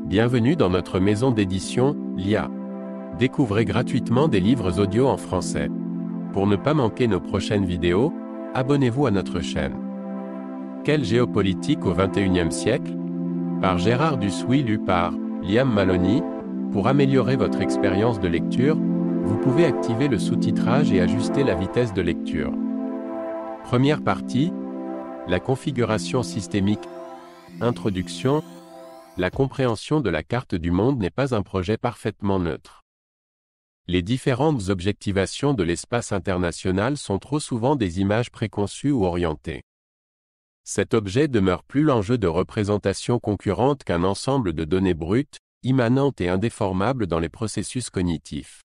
Bienvenue dans notre maison d'édition, l'IA. Découvrez gratuitement des livres audio en français. Pour ne pas manquer nos prochaines vidéos, abonnez-vous à notre chaîne. Quelle géopolitique au XXIe siècle? Par Gérard Dussuit, lu par Liam Maloney. Pour améliorer votre expérience de lecture, vous pouvez activer le sous-titrage et ajuster la vitesse de lecture. Première partie, la configuration systémique. Introduction. La compréhension de la carte du monde n'est pas un projet parfaitement neutre. Les différentes objectivations de l'espace international sont trop souvent des images préconçues ou orientées. Cet objet demeure plus l'enjeu de représentation concurrente qu'un ensemble de données brutes, immanentes et indéformables dans les processus cognitifs.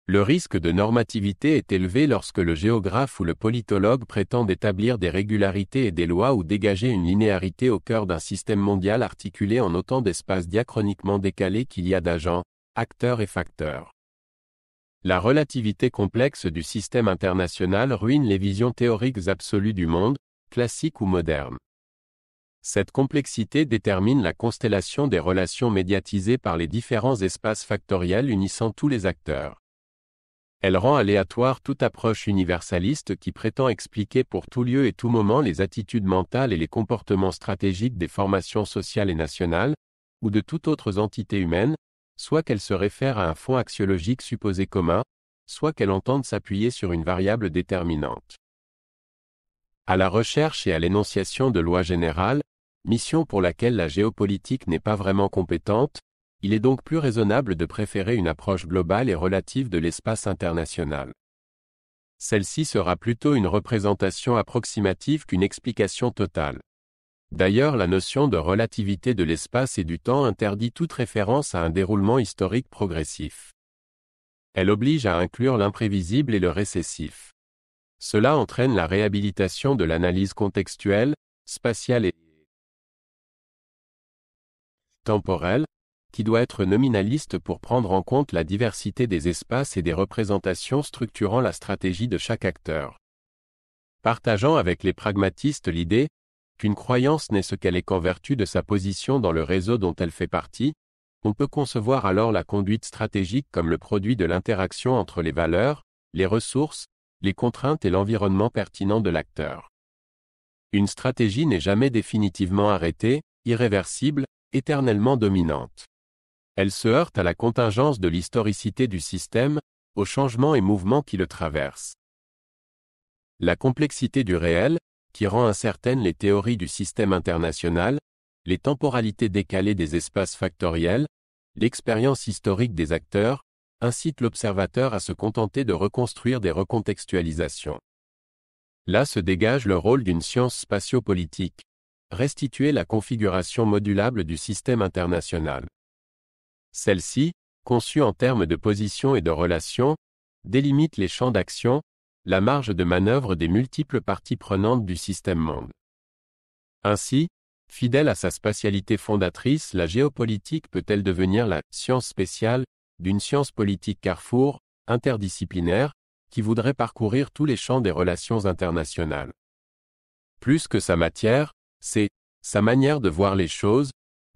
Le risque de normativité est élevé lorsque le géographe ou le politologue prétend établir des régularités et des lois ou dégager une linéarité au cœur d'un système mondial articulé en autant d'espaces diachroniquement décalés qu'il y a d'agents, acteurs et facteurs. La relativité complexe du système international ruine les visions théoriques absolues du monde, classiques ou modernes. Cette complexité détermine la constellation des relations médiatisées par les différents espaces factoriels unissant tous les acteurs. Elle rend aléatoire toute approche universaliste qui prétend expliquer pour tout lieu et tout moment les attitudes mentales et les comportements stratégiques des formations sociales et nationales, ou de toute autre entité humaine, soit qu'elle se réfère à un fond axiologique supposé commun, soit qu'elle entende s'appuyer sur une variable déterminante. À la recherche et à l'énonciation de lois générales, mission pour laquelle la géopolitique n'est pas vraiment compétente, il est donc plus raisonnable de préférer une approche globale et relative de l'espace international. Celle-ci sera plutôt une représentation approximative qu'une explication totale. D'ailleurs, la notion de relativité de l'espace et du temps interdit toute référence à un déroulement historique progressif. Elle oblige à inclure l'imprévisible et le récessif. Cela entraîne la réhabilitation de l'analyse contextuelle, spatiale et temporelle, qui doit être nominaliste pour prendre en compte la diversité des espaces et des représentations structurant la stratégie de chaque acteur. Partageant avec les pragmatistes l'idée qu'une croyance n'est ce qu'elle est qu'en vertu de sa position dans le réseau dont elle fait partie, on peut concevoir alors la conduite stratégique comme le produit de l'interaction entre les valeurs, les ressources, les contraintes et l'environnement pertinent de l'acteur. Une stratégie n'est jamais définitivement arrêtée, irréversible, éternellement dominante. Elle se heurte à la contingence de l'historicité du système, aux changements et mouvements qui le traversent. La complexité du réel, qui rend incertaines les théories du système international, les temporalités décalées des espaces factoriels, l'expérience historique des acteurs, incite l'observateur à se contenter de reconstruire des recontextualisations. Là se dégage le rôle d'une science spatio-politique, restituer la configuration modulable du système international. Celle-ci, conçue en termes de position et de relation, délimite les champs d'action, la marge de manœuvre des multiples parties prenantes du système-monde. Ainsi, fidèle à sa spatialité fondatrice, la géopolitique peut-elle devenir la « science spéciale » d'une science politique carrefour, interdisciplinaire, qui voudrait parcourir tous les champs des relations internationales. Plus que sa matière, c'est sa manière de voir les choses,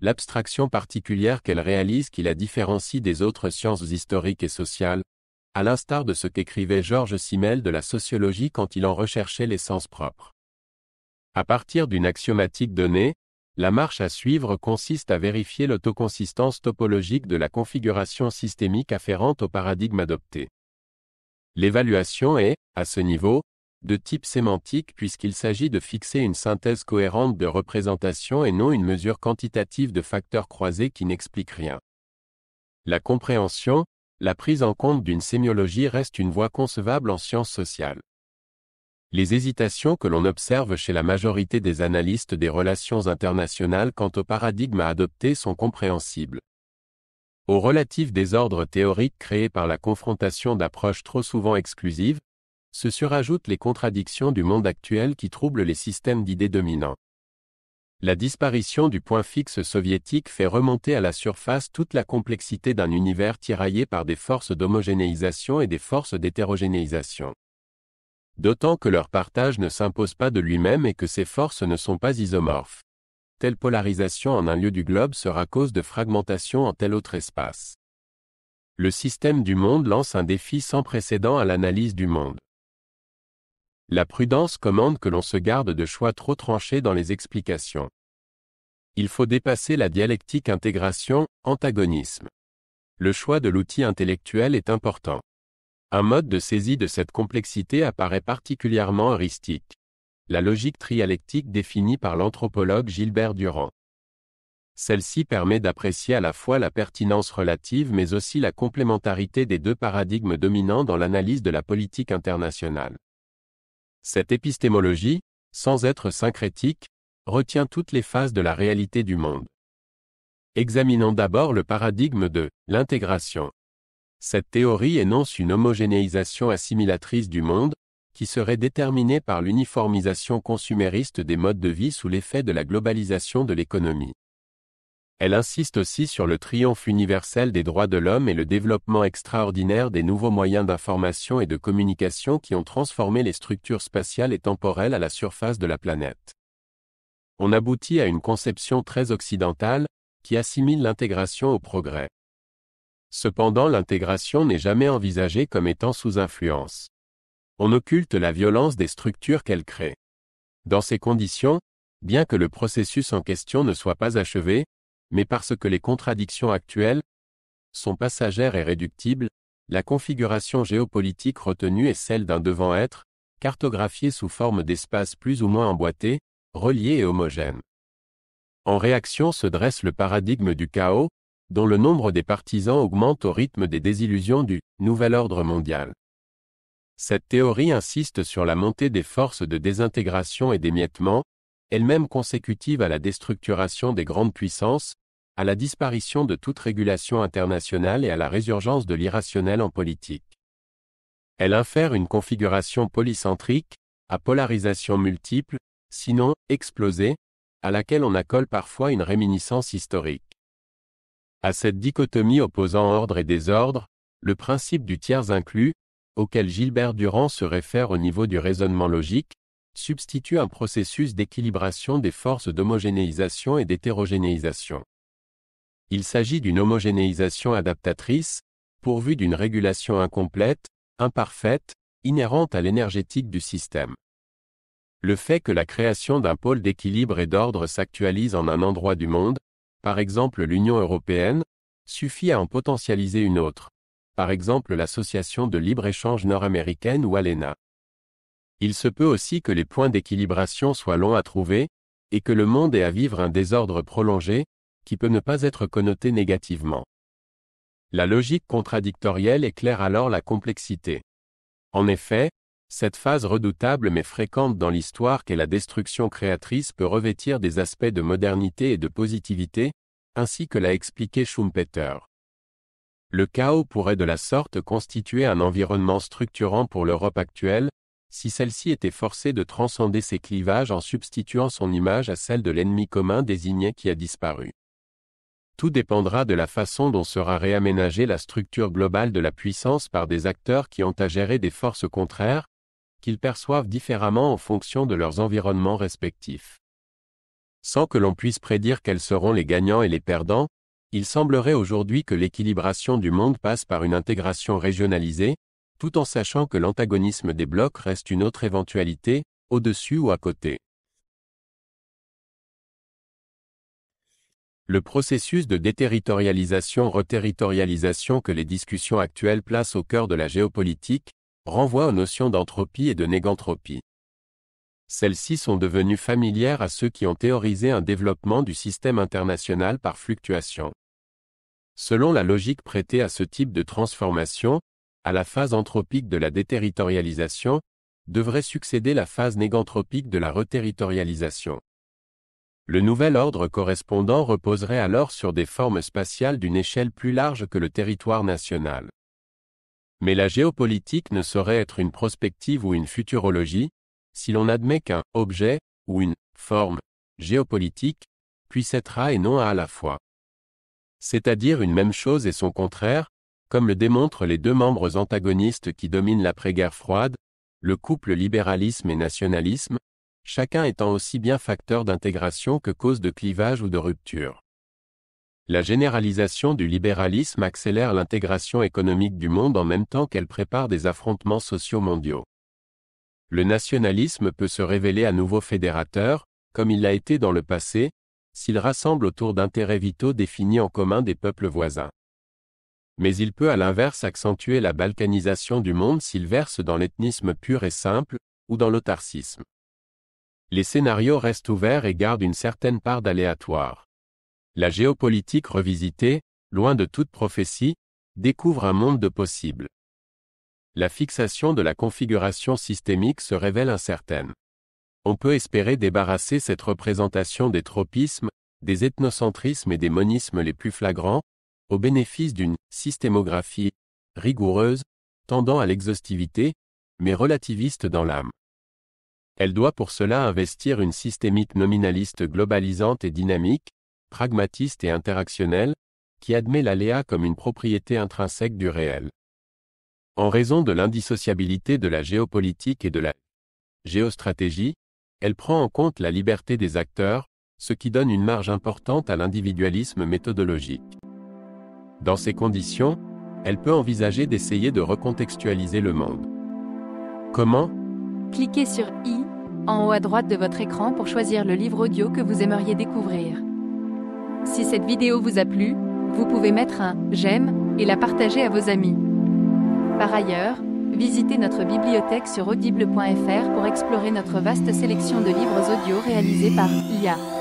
l'abstraction particulière qu'elle réalise qui la différencie des autres sciences historiques et sociales, à l'instar de ce qu'écrivait Georges Simmel de la sociologie quand il en recherchait l'essence propre. À partir d'une axiomatique donnée, la marche à suivre consiste à vérifier l'autoconsistance topologique de la configuration systémique afférente au paradigme adopté. L'évaluation est, à ce niveau, de type sémantique puisqu'il s'agit de fixer une synthèse cohérente de représentation et non une mesure quantitative de facteurs croisés qui n'expliquent rien. La compréhension, la prise en compte d'une sémiologie reste une voie concevable en sciences sociales. Les hésitations que l'on observe chez la majorité des analystes des relations internationales quant au paradigme à adopter sont compréhensibles. Au relatif désordre théorique créé par la confrontation d'approches trop souvent exclusives, se surajoutent les contradictions du monde actuel qui troublent les systèmes d'idées dominants. La disparition du point fixe soviétique fait remonter à la surface toute la complexité d'un univers tiraillé par des forces d'homogénéisation et des forces d'hétérogénéisation. D'autant que leur partage ne s'impose pas de lui-même et que ces forces ne sont pas isomorphes. telle polarisation en un lieu du globe sera cause de fragmentation en tel autre espace. Le système du monde lance un défi sans précédent à l'analyse du monde. La prudence commande que l'on se garde de choix trop tranchés dans les explications. Il faut dépasser la dialectique intégration-antagonisme. Le choix de l'outil intellectuel est important. Un mode de saisie de cette complexité apparaît particulièrement heuristique. La logique trialectique définie par l'anthropologue Gilbert Durand. Celle-ci permet d'apprécier à la fois la pertinence relative mais aussi la complémentarité des deux paradigmes dominants dans l'analyse de la politique internationale. Cette épistémologie, sans être syncrétique, retient toutes les phases de la réalité du monde. Examinons d'abord le paradigme de l'intégration. Cette théorie énonce une homogénéisation assimilatrice du monde, qui serait déterminée par l'uniformisation consumériste des modes de vie sous l'effet de la globalisation de l'économie. Elle insiste aussi sur le triomphe universel des droits de l'homme et le développement extraordinaire des nouveaux moyens d'information et de communication qui ont transformé les structures spatiales et temporelles à la surface de la planète. On aboutit à une conception très occidentale, qui assimile l'intégration au progrès. Cependant, l'intégration n'est jamais envisagée comme étant sous influence. On occulte la violence des structures qu'elle crée. Dans ces conditions, bien que le processus en question ne soit pas achevé, mais parce que les contradictions actuelles sont passagères et réductibles, la configuration géopolitique retenue est celle d'un devant-être, cartographié sous forme d'espaces plus ou moins emboîtés, reliés et homogènes. En réaction se dresse le paradigme du chaos, dont le nombre des partisans augmente au rythme des désillusions du nouvel ordre mondial. Cette théorie insiste sur la montée des forces de désintégration et d'émiettement, elles-mêmes consécutives à la déstructuration des grandes puissances, à la disparition de toute régulation internationale et à la résurgence de l'irrationnel en politique. Elle infère une configuration polycentrique, à polarisation multiple, sinon explosée, à laquelle on accole parfois une réminiscence historique. À cette dichotomie opposant ordre et désordre, le principe du tiers inclus, auquel Gilbert Durand se réfère au niveau du raisonnement logique, substitue un processus d'équilibration des forces d'homogénéisation et d'hétérogénéisation. Il s'agit d'une homogénéisation adaptatrice, pourvue d'une régulation incomplète, imparfaite, inhérente à l'énergétique du système. Le fait que la création d'un pôle d'équilibre et d'ordre s'actualise en un endroit du monde, par exemple l'Union européenne, suffit à en potentialiser une autre, par exemple l'Association de libre-échange nord-américaine ou ALENA. Il se peut aussi que les points d'équilibration soient longs à trouver, et que le monde ait à vivre un désordre prolongé, qui peut ne pas être connoté négativement. La logique contradictorielle éclaire alors la complexité. En effet, cette phase redoutable mais fréquente dans l'histoire qu'est la destruction créatrice peut revêtir des aspects de modernité et de positivité, ainsi que l'a expliqué Schumpeter. Le chaos pourrait de la sorte constituer un environnement structurant pour l'Europe actuelle, si celle-ci était forcée de transcender ses clivages en substituant son image à celle de l'ennemi commun désigné qui a disparu. Tout dépendra de la façon dont sera réaménagée la structure globale de la puissance par des acteurs qui ont à gérer des forces contraires, qu'ils perçoivent différemment en fonction de leurs environnements respectifs. Sans que l'on puisse prédire quels seront les gagnants et les perdants, il semblerait aujourd'hui que l'équilibration du monde passe par une intégration régionalisée, tout en sachant que l'antagonisme des blocs reste une autre éventualité, au-dessus ou à côté. Le processus de déterritorialisation-reterritorialisation que les discussions actuelles placent au cœur de la géopolitique, renvoie aux notions d'entropie et de négantropie. Celles-ci sont devenues familières à ceux qui ont théorisé un développement du système international par fluctuation. Selon la logique prêtée à ce type de transformation, à la phase anthropique de la déterritorialisation, devrait succéder la phase négantropique de la reterritorialisation. Le nouvel ordre correspondant reposerait alors sur des formes spatiales d'une échelle plus large que le territoire national. Mais la géopolitique ne saurait être une prospective ou une futurologie, si l'on admet qu'un objet, ou une forme géopolitique, puisse être à et non à la fois. C'est-à-dire une même chose et son contraire, comme le démontrent les deux membres antagonistes qui dominent l'après-guerre froide, le couple libéralisme et nationalisme, chacun étant aussi bien facteur d'intégration que cause de clivage ou de rupture. La généralisation du libéralisme accélère l'intégration économique du monde en même temps qu'elle prépare des affrontements sociaux mondiaux. Le nationalisme peut se révéler à nouveau fédérateur, comme il l'a été dans le passé, s'il rassemble autour d'intérêts vitaux définis en commun des peuples voisins. Mais il peut à l'inverse accentuer la balkanisation du monde s'il verse dans l'ethnisme pur et simple, ou dans l'autarcisme. Les scénarios restent ouverts et gardent une certaine part d'aléatoire. La géopolitique revisitée, loin de toute prophétie, découvre un monde de possibles. La fixation de la configuration systémique se révèle incertaine. On peut espérer débarrasser cette représentation des tropismes, des ethnocentrismes et des monismes les plus flagrants, au bénéfice d'une systémographie rigoureuse, tendant à l'exhaustivité, mais relativiste dans l'âme. Elle doit pour cela investir une systémique nominaliste globalisante et dynamique, pragmatiste et interactionnelle, qui admet l'aléa comme une propriété intrinsèque du réel. En raison de l'indissociabilité de la géopolitique et de la géostratégie, elle prend en compte la liberté des acteurs, ce qui donne une marge importante à l'individualisme méthodologique. Dans ces conditions, elle peut envisager d'essayer de recontextualiser le monde. Comment ? Cliquez sur I, en haut à droite de votre écran pour choisir le livre audio que vous aimeriez découvrir. Si cette vidéo vous a plu, vous pouvez mettre un « j'aime » et la partager à vos amis. Par ailleurs, visitez notre bibliothèque sur audible.fr pour explorer notre vaste sélection de livres audio réalisés par IA.